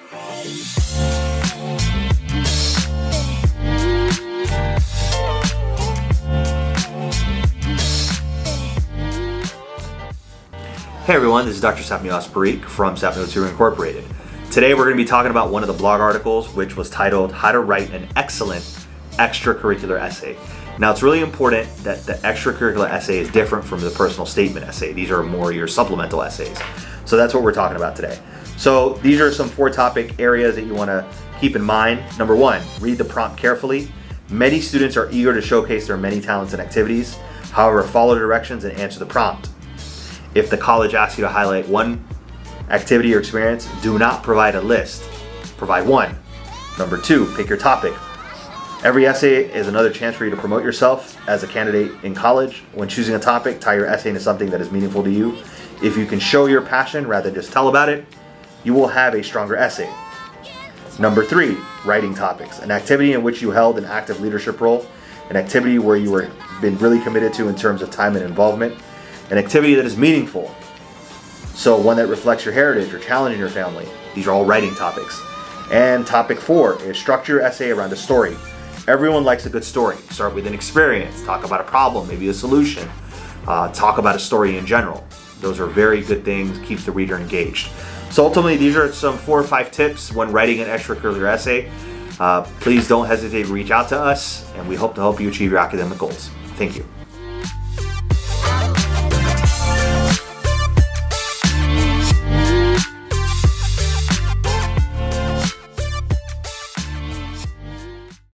Hey everyone, this is Dr. Sapneil Tutoring from Sapneil Tutoring Incorporated. Today we're going to be talking about one of the blog articles which was titled How to Write an Excellent Extracurricular Essay. Now it's really important that the extracurricular essay is different from the personal statement essay. These are more your supplemental essays. So that's what we're talking about today. So these are some 4 topic areas that you want to keep in mind. Number 1, read the prompt carefully. Many students are eager to showcase their many talents and activities. However, follow the directions and answer the prompt. If the college asks you to highlight one activity or experience, do not provide a list. Provide one. Number 2, pick your topic. Every essay is another chance for you to promote yourself as a candidate in college. When choosing a topic, tie your essay into something that is meaningful to you. If you can show your passion rather than just tell about it, you will have a stronger essay. Number 3, writing topics. An activity in which you held an active leadership role. An activity where you were been really committed to in terms of time and involvement. An activity that is meaningful, so one that reflects your heritage or challenge in your family. These are all writing topics. And topic 4 is structure your essay around a story. Everyone likes a good story. Start with an experience, talk about a problem, maybe a solution, talk about a story in general. Those are very good things, keeps the reader engaged. So ultimately, these are some 4 or 5 tips when writing an extracurricular essay. Please don't hesitate to reach out to us, and we hope to help you achieve your academic goals. Thank you.